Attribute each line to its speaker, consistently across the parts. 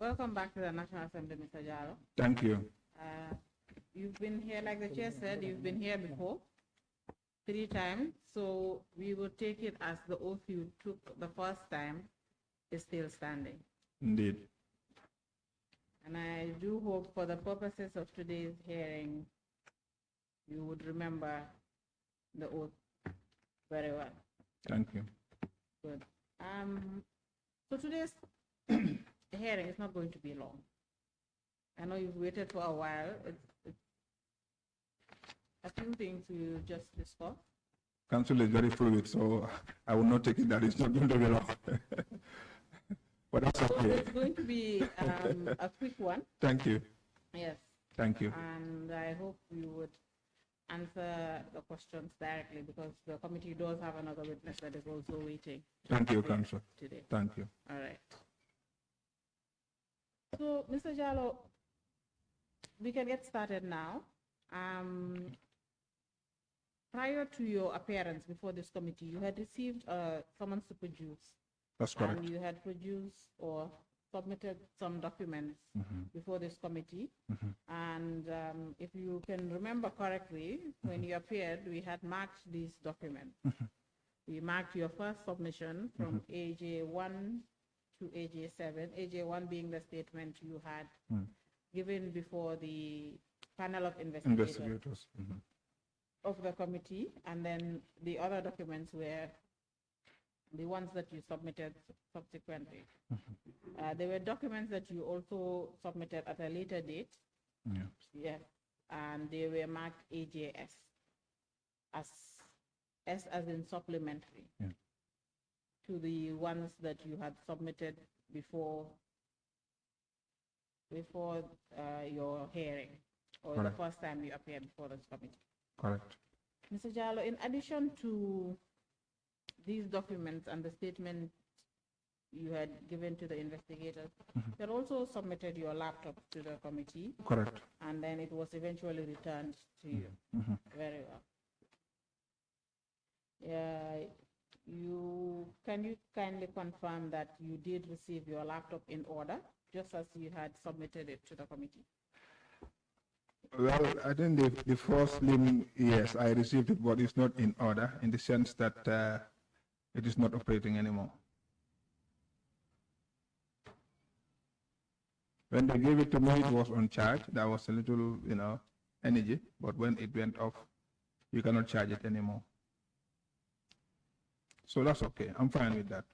Speaker 1: Welcome back to the National Assembly, Mr. Jallow.
Speaker 2: Thank you.
Speaker 1: You've been here, like the chair said, you've been here before 3 times, so we will take it as the oath you took the first time is still standing.
Speaker 2: Indeed.
Speaker 1: And I do hope for the purposes of today's hearing, you would remember the oath very well.
Speaker 2: Thank you.
Speaker 1: Good. So today's hearing is not going to be long. I know you've waited for a while. It's a few things we just discuss.
Speaker 2: Council is very fluid, so I will not take it that it's not going to be long. But that's okay.
Speaker 1: So it's going to be a quick one.
Speaker 2: Thank you.
Speaker 1: Yes.
Speaker 2: Thank you.
Speaker 1: And I hope you would answer the questions directly, because the committee does have another witness that is also waiting.
Speaker 2: Thank you, Council.
Speaker 1: Today.
Speaker 2: Thank you.
Speaker 1: All right. So, Mr. Jallow, we can get started now. Prior to your appearance before this committee, you had received a summons to produce.
Speaker 2: That's correct.
Speaker 1: And you had produced or submitted some documents before this committee. And if you can remember correctly, when you appeared, we had marked these documents. We marked your first submission from AJ1 to AJ7, AJ1 being the statement you had given before the panel of investigators of the committee, and then the other documents were the ones that you submitted subsequently. There were documents that you also submitted at a later date. Yes, and they were marked AJS, as S as in supplementary to the ones that you had submitted before your hearing, or the first time you appeared before this committee.
Speaker 2: Correct.
Speaker 1: Mr. Jallow, in addition to these documents and the statement you had given to the investigators, you had also submitted your laptop to the committee.
Speaker 2: Correct.
Speaker 1: And then it was eventually returned to you. Very well. Can you kindly confirm that you did receive your laptop in order, just as you had submitted it to the committee?
Speaker 2: Well, I think the first limb, yes, I received it, but it's not in order in the sense that it is not operating anymore. When they gave it to me, it was on charge. There was a little, energy, but when it went off, you cannot charge it anymore. So that's okay. I'm fine with that.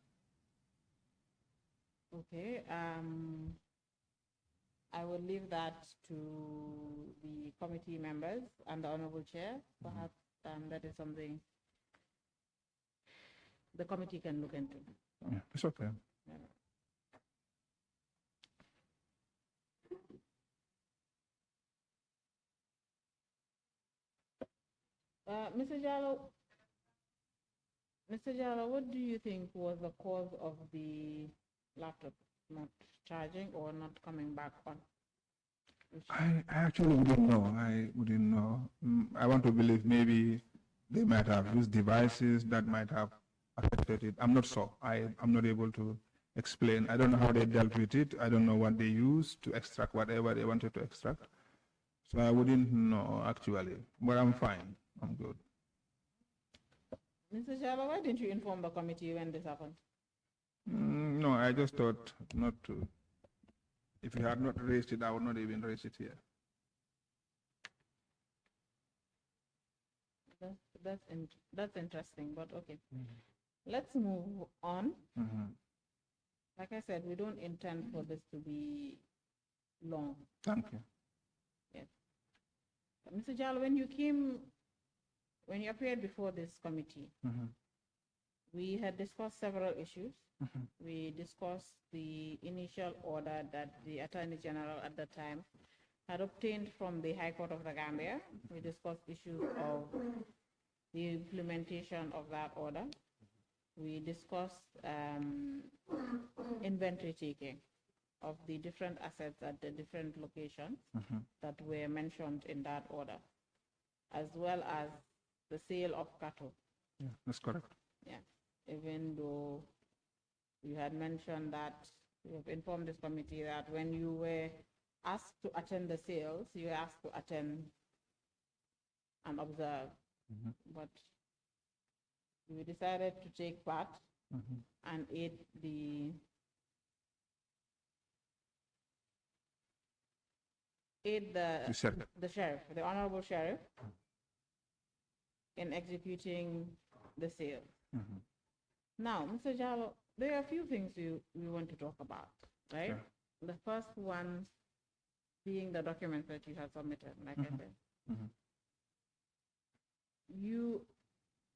Speaker 1: Okay. I will leave that to the committee members and the Honorable Chair. Perhaps that is something the committee can look into.
Speaker 2: Yeah, it's okay.
Speaker 1: Mr. Jallow, what do you think was the cause of the laptop not charging or not coming back on?
Speaker 2: I actually wouldn't know. I wouldn't know. I want to believe maybe they might have used devices that might have affected it. I'm not sure. I'm not able to explain. I don't know how they dealt with it. I don't know what they used to extract whatever they wanted to extract. So I wouldn't know actually, but I'm fine. I'm good.
Speaker 1: Mr. Jallow, why didn't you inform the committee when this happened?
Speaker 2: No, I just thought not to. If you had not raised it, I would not even raise it here.
Speaker 1: That's interesting, but okay. Let's move on. Like I said, we don't intend for this to be long.
Speaker 2: Thank you.
Speaker 1: Yes. Mr. Jallow, when you appeared before this committee, we had discussed several issues. We discussed the initial order that the Attorney General at the time had obtained from the High Court of the Gambia. We discussed issues of the implementation of that order. We discussed inventory taking of the different assets at the different locations that were mentioned in that order, as well as the sale of cattle.
Speaker 2: Yeah, that's correct.
Speaker 1: Yeah, even though you had mentioned that You have informed this committee that when you were asked to attend the sales, you were asked to attend and observe, but you decided to take part and aid the sheriff, the honorable sheriff, in executing the sale. Now, Mr. Jallow, there are a few things we want to talk about, right?
Speaker 2: Sure.
Speaker 1: The first one being the documents that you have submitted, like I said.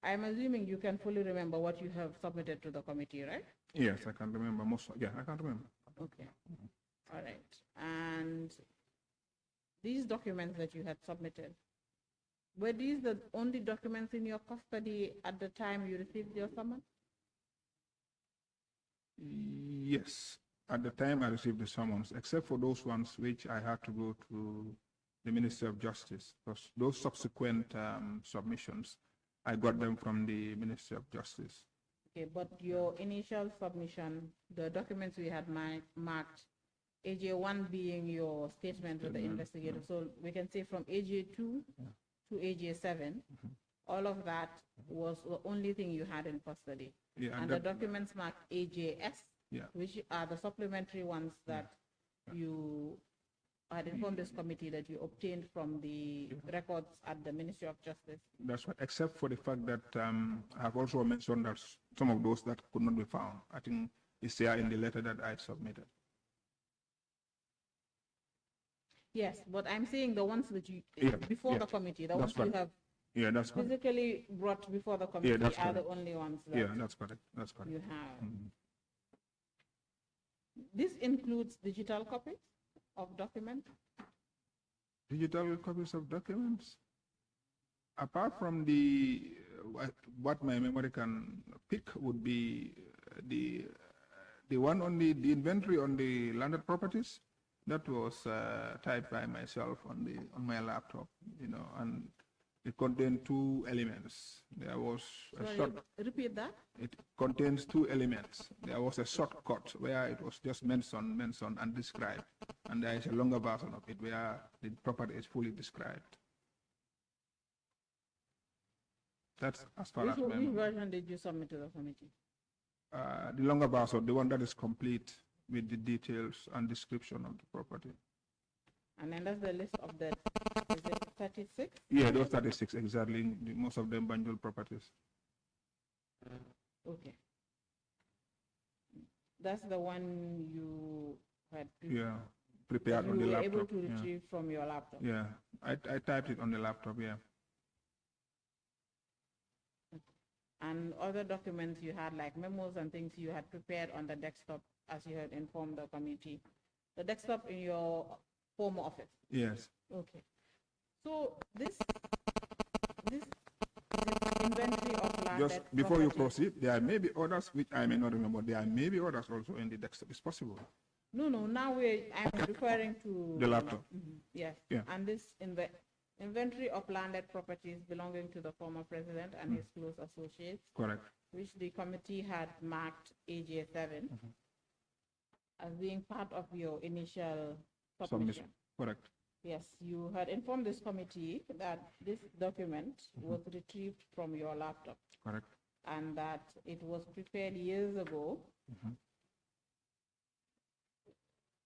Speaker 1: I'm assuming you can fully remember what you have submitted to the committee, right?
Speaker 2: Yes, I can remember most. Yeah, I can remember.
Speaker 1: Okay. All right. And these documents that you had submitted, were these the only documents in your custody at the time you received your summons?
Speaker 2: Yes, at the time I received the summons, except for those ones which I had to go to the Ministry of Justice, because those subsequent submissions, I got them from the Ministry of Justice.
Speaker 1: Okay, but your initial submission, the documents we had marked, AJ1 being your statement with the investigator, so we can say from AJ2 to AJ7, all of that was the only thing you had in custody.
Speaker 2: Yeah,
Speaker 1: and the documents marked AJS, which are the supplementary ones that you had informed this committee that you obtained from the records at the Ministry of Justice.
Speaker 2: That's right, except for the fact that I have also mentioned that some of those that could not be found, I think is there in the letter that I submitted.
Speaker 1: Yes, but I'm saying the ones that you, before the committee, the ones you have physically brought before the committee are the only ones that
Speaker 2: that's correct. That's correct.
Speaker 1: You have. This includes digital copies of documents?
Speaker 2: Digital copies of documents? Apart from the, what my memory can pick would be the one on the inventory on the landed properties. That was typed by myself on my laptop, and it contained two elements. There was
Speaker 1: repeat that.
Speaker 2: It contains two elements. There was a shortcut where it was just mentioned and described, and there is a longer version of it where the property is fully described. That's as far as
Speaker 1: which version did you submit to the committee?
Speaker 2: The longer version, the one that is complete with the details and description of the property.
Speaker 1: And then that's the list of the, is it 36?
Speaker 2: Yeah, those 36, exactly. Most of them Banjul properties.
Speaker 1: Okay. That's the one you had
Speaker 2: prepared on the laptop.
Speaker 1: You were able to retrieve from your laptop?
Speaker 2: Yeah, I typed it on the laptop, yeah.
Speaker 1: And other documents you had, like memos and things you had prepared on the desktop, as you had informed the committee. The desktop in your home office?
Speaker 2: Yes.
Speaker 1: Okay. So this inventory of landed
Speaker 2: just before you proceed, there may be others which I may not remember. There may be others also in the desktop. It's possible.
Speaker 1: No. Now I'm referring to
Speaker 2: the laptop.
Speaker 1: Yes. Yeah. And this inventory of landed properties belonging to the former president and his close associates.
Speaker 2: Correct.
Speaker 1: Which the committee had marked AJ7 as being part of your initial submission.
Speaker 2: Correct.
Speaker 1: Yes, you had informed this committee that this document was retrieved from your laptop.
Speaker 2: Correct.
Speaker 1: And that it was prepared years ago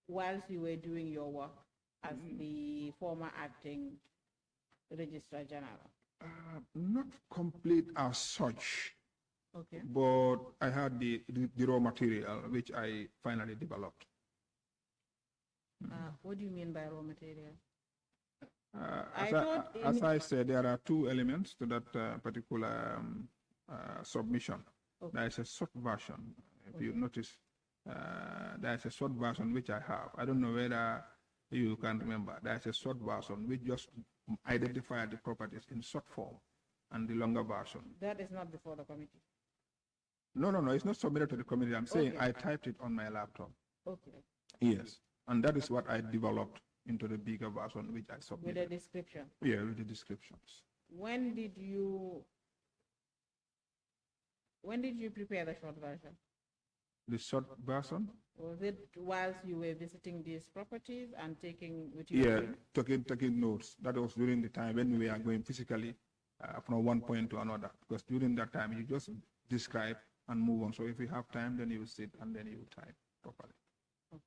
Speaker 1: whilst you were doing your work as the former acting Registrar General.
Speaker 2: Not complete as such.
Speaker 1: Okay.
Speaker 2: But I had the raw material which I finally developed.
Speaker 1: What do you mean by raw material?
Speaker 2: As I said, there are two elements to that particular submission. Okay. There is a short version. If you notice, there is a short version which I have. I don't know whether you can remember. There is a short version which just identifies the properties in short form, and the longer version.
Speaker 1: That is not before the committee.
Speaker 2: No, it's not submitted to the committee. I'm saying I typed it on my laptop.
Speaker 1: Okay.
Speaker 2: Yes, and that is what I developed into the bigger version, which I submitted.
Speaker 1: With the description?
Speaker 2: Yeah, with the descriptions.
Speaker 1: When did you prepare the short version?
Speaker 2: The short version?
Speaker 1: Was it whilst you were visiting these properties and taking with you?
Speaker 2: Yeah, taking notes. That was during the time when we were going physically from one point to another. Because during that time, you just describe and move on. So if you have time, then you sit and then you type properly.
Speaker 1: Okay.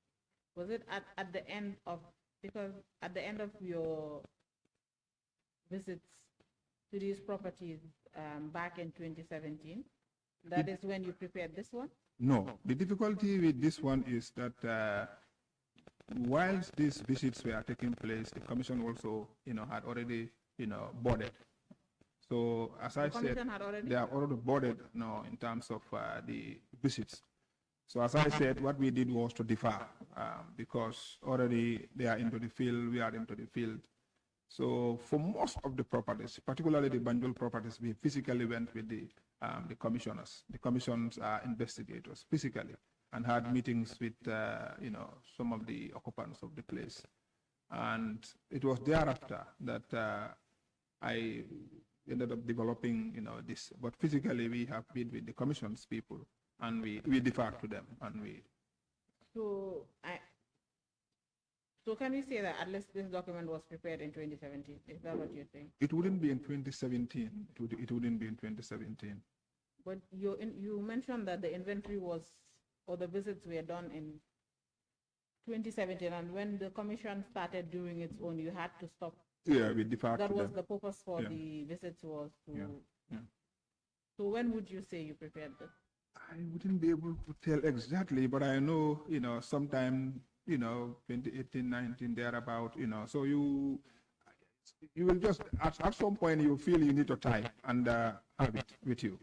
Speaker 1: Was it at the end of, because at the end of your visits to these properties back in 2017, that is when you prepared this one?
Speaker 2: No, the difficulty with this one is that whilst these visits were taking place, the commission also, had already, boarded. So as I said, they have already boarded now in terms of the visits. So as I said, what we did was to defer because already they are into the field, we are into the field. So for most of the properties, particularly the Banjul properties, we physically went with the commissioners, the commission's investigators physically, and had meetings with some of the occupants of the place. And it was thereafter that I ended up developing this. But physically we have been with the commission's people, and we deferred to them, and we.
Speaker 1: So can we say that at least this document was prepared in 2017? Is that what you're saying?
Speaker 2: It wouldn't be in 2017. It wouldn't be in 2017.
Speaker 1: But you mentioned that the inventory was, or the visits were done in 2017, and when the commission started doing its own, you had to stop.
Speaker 2: Yeah, we deferred to them.
Speaker 1: That was the purpose for the visits, was to.
Speaker 2: Yeah.
Speaker 1: So when would you say you prepared this?
Speaker 2: I wouldn't be able to tell exactly, but I know, sometime, 2018, 19, thereabout, so you will just, at some point, you feel you need to type and have it with you.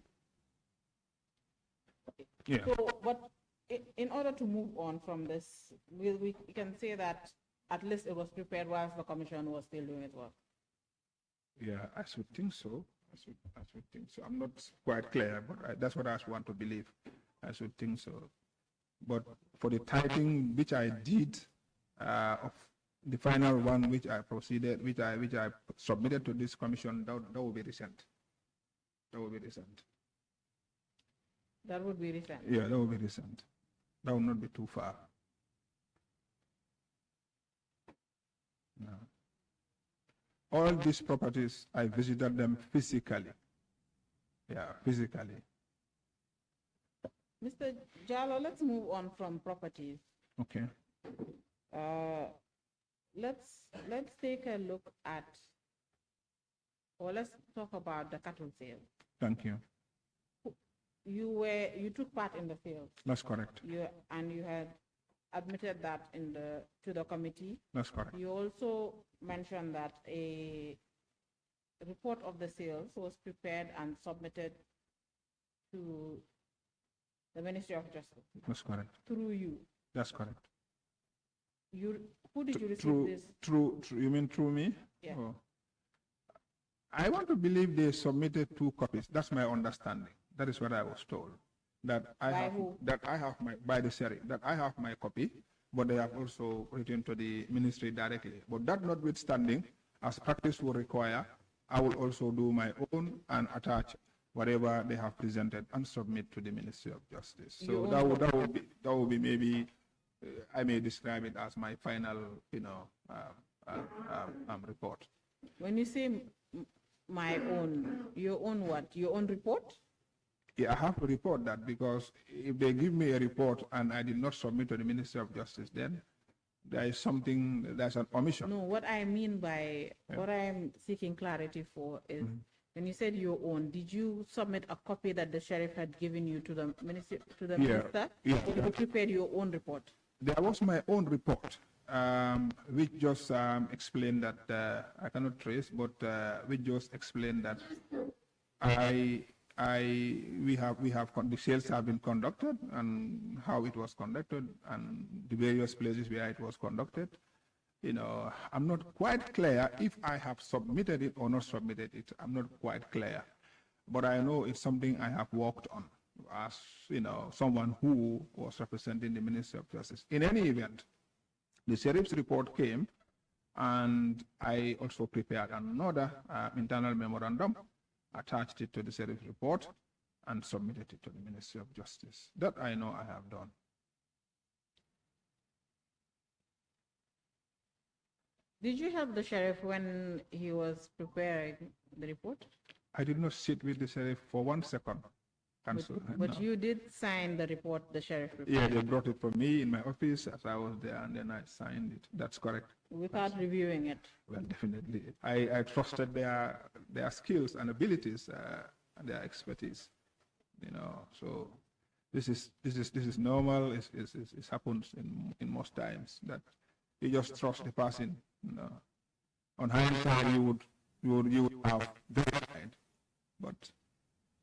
Speaker 1: Okay.
Speaker 2: Yeah.
Speaker 1: So, but in order to move on from this, we can say that at least it was prepared whilst the commission was still doing its work.
Speaker 2: Yeah, I should think so. I should think so. I'm not quite clear, but that's what I want to believe. I should think so. But for the typing which I did, of the final one which I proceeded, which I submitted to this commission, that will be recent. That will be recent.
Speaker 1: That would be recent.
Speaker 2: Yeah, that will be recent. That will not be too far. No. All these properties, I visited them physically. Yeah, physically.
Speaker 1: Mr. Jallow, let's move on from properties.
Speaker 2: Okay.
Speaker 1: Let's take a look at, or let's talk about the cattle sale.
Speaker 2: Thank you.
Speaker 1: You took part in the sale.
Speaker 2: That's correct.
Speaker 1: You had admitted that to the committee.
Speaker 2: That's correct.
Speaker 1: You also mentioned that a report of the sales was prepared and submitted to the Ministry of Justice.
Speaker 2: That's correct.
Speaker 1: Through you.
Speaker 2: That's correct.
Speaker 1: Who did you receive this?
Speaker 2: Through you mean through me?
Speaker 1: Yeah.
Speaker 2: Oh. I want to believe they submitted 2 copies. That's my understanding. That is what I was told. That I have my copy, but they have also written to the ministry directly. But that notwithstanding, as practice will require, I will also do my own and attach whatever they have presented and submit to the Ministry of Justice. So that would be maybe I may describe it as my final, report.
Speaker 1: When you say my own, your own what? Your own report?
Speaker 2: Yeah, I have to report that, because if they give me a report and I did not submit to the Ministry of Justice, then there is there's an omission.
Speaker 1: No, what I mean by, what I'm seeking clarity for is, when you said your own, did you submit a copy that the sheriff had given you to the minister?
Speaker 2: Yeah.
Speaker 1: Or you prepared your own report?
Speaker 2: There was my own report, which just explained that I cannot trace, but which just explained that the sales have been conducted and how it was conducted and the various places where it was conducted. I'm not quite clear if I have submitted it or not submitted it. I'm not quite clear, but I know it's something I have worked on as someone who was representing the Ministry of Justice. In any event, the sheriff's report came, and I also prepared another internal memorandum, attached it to the sheriff's report, and submitted it to the Ministry of Justice. That I know I have done.
Speaker 1: Did you help the sheriff when he was preparing the report?
Speaker 2: I did not sit with the sheriff for 1 second.
Speaker 1: But
Speaker 2: No.
Speaker 1: you did sign the report the sheriff prepared?
Speaker 2: Yeah, they brought it for me in my office as I was there, and then I signed it. That's correct.
Speaker 1: Without reviewing it?
Speaker 2: Well, definitely. I trusted their skills and abilities and their expertise. So this is normal. It happens in most times that you just trust the person. On hindsight, you would have verified, but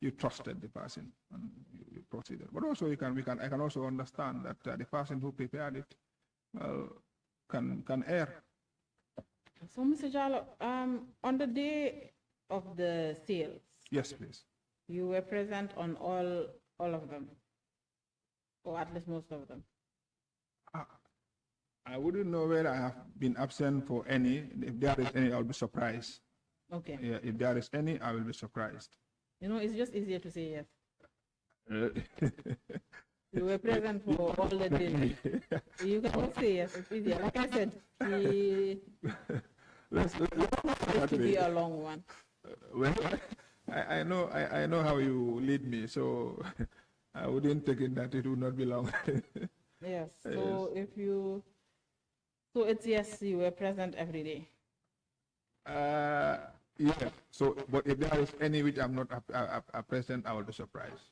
Speaker 2: you trusted the person and you proceeded. But also I can also understand that the person who prepared it can err.
Speaker 1: So, Mr. Jallow, on the day of the sales,
Speaker 2: yes, please.
Speaker 1: You were present on all of them, or at least most of them.
Speaker 2: I wouldn't know whether I have been absent for any. If there is any, I'll be surprised.
Speaker 1: Okay.
Speaker 2: Yeah, if there is any, I will be surprised.
Speaker 1: It's just easier to say yes. You were present for all the days. You can just say yes, it's easier. Like I said,
Speaker 2: let's
Speaker 1: to be a long one.
Speaker 2: Well, I know how you lead me, so I wouldn't take it that it would not be long.
Speaker 1: Yes. So yes. So it's yes, you were present every day.
Speaker 2: Yeah. So, but if there is any which I'm not present, I will be surprised.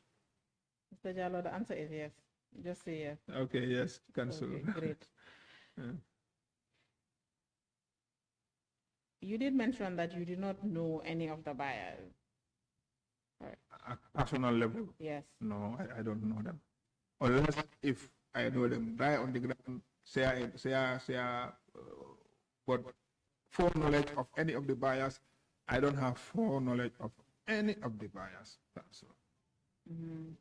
Speaker 1: Mr. Jallow, the answer is yes. Just say yes.
Speaker 2: Okay. Yes. Cancel.
Speaker 1: Okay, great.
Speaker 2: Yeah.
Speaker 1: You did mention that you did not know any of the buyers. Right.
Speaker 2: At personal level?
Speaker 1: Yes.
Speaker 2: No, I don't know them. Unless if I know them right on the ground, but full knowledge of any of the buyers, I don't have full knowledge of any of the buyers. That's all.
Speaker 1: Mm-hmm.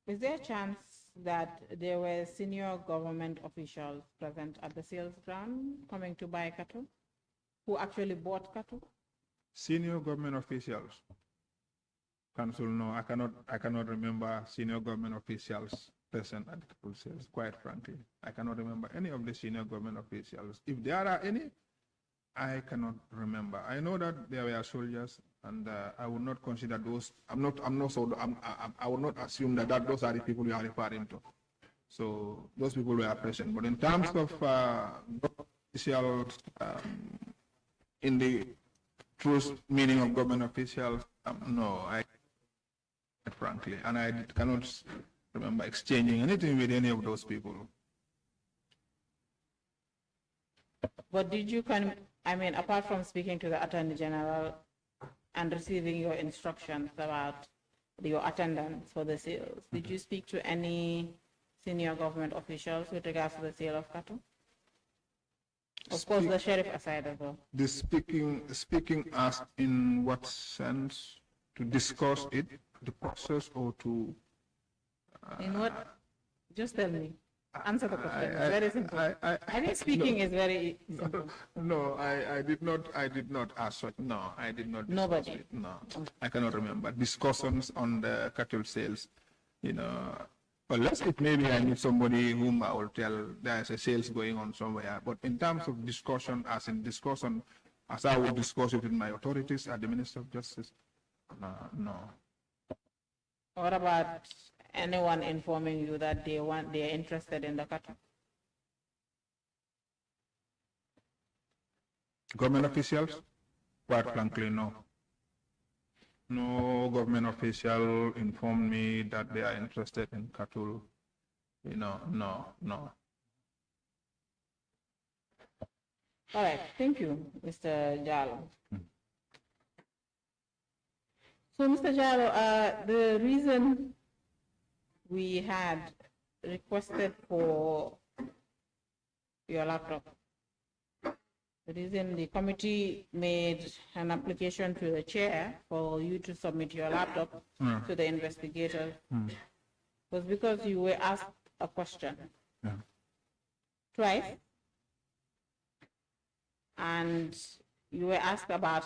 Speaker 1: Is there a chance that there were senior government officials present at the sales ground coming to buy cattle, who actually bought cattle?
Speaker 2: Senior government officials? Council, no, I cannot remember senior government officials present at the cattle sales, quite frankly. I cannot remember any of the senior government officials. If there are any, I cannot remember. I know that there were soldiers, and I would not consider those. I would not assume that those are the people you are referring to. So those people were present. But in terms of officials, in the true meaning of government officials, no, frankly, and I cannot remember exchanging anything with any of those people.
Speaker 1: But did you apart from speaking to the Attorney General and receiving your instructions about your attendance for the sales, did you speak to any senior government officials with regards to the sale of cattle? Of course, the sheriff aside as well.
Speaker 2: The speaking as in what sense? To discuss it, the process, or to...
Speaker 1: in what? Just tell me. Answer the question. It's very simple. I think speaking is very simple.
Speaker 2: No, I did not ask such. No, I did not.
Speaker 1: Nobody?
Speaker 2: It. No, I cannot remember. Discussions on the cattle sales, unless it maybe I need somebody whom I will tell there's a sales going on somewhere. But in terms of discussion, as I would discuss it with my authorities at the Ministry of Justice, no.
Speaker 1: What about anyone informing you that they are interested in the cattle?
Speaker 2: Government officials? Quite frankly, no. No government official informed me that they are interested in cattle. No.
Speaker 1: All right, thank you, Mr. Jallow. So, Mr. Jallow, the reason we had requested for your laptop, the reason the committee made an application to the chair for you to submit your laptop to the investigators was because you were asked a question twice, and you were asked about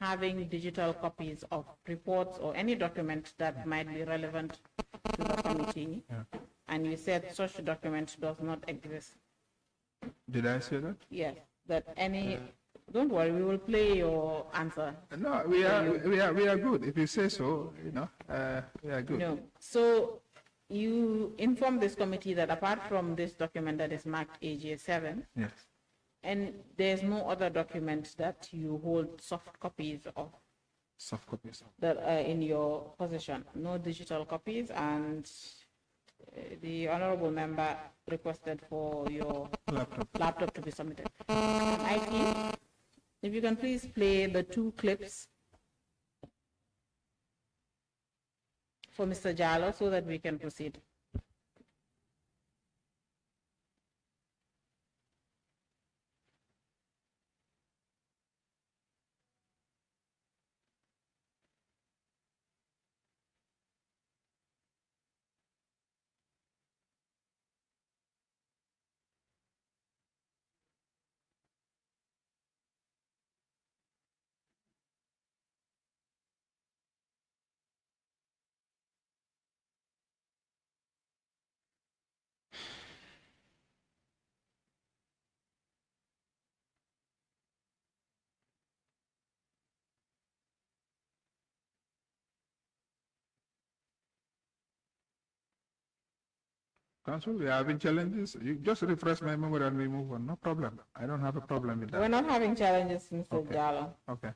Speaker 1: having digital copies of reports or any document that might be relevant to the committee.
Speaker 2: Yeah.
Speaker 1: And you said such document does not exist.
Speaker 2: Did I say that?
Speaker 1: Yes, that any, don't worry, we will play your answer.
Speaker 2: No, we are good. If you say so, you know, we are good.
Speaker 1: No. So you inform this committee that apart from this document that is marked AJ7,
Speaker 2: Yes.
Speaker 1: and there's no other document that you hold soft copies of
Speaker 2: Soft copies.
Speaker 1: that are in your possession, no digital copies, and the honorable member requested for your laptop to be submitted. IT, if you can please play the 2 clips for Mr. Jallow so that we can proceed.
Speaker 2: Council, we are having challenges. You just refresh my memory and we move on. No problem. I don't have a problem with that.
Speaker 1: We're not having challenges, Mr. Jallow.
Speaker 2: Okay.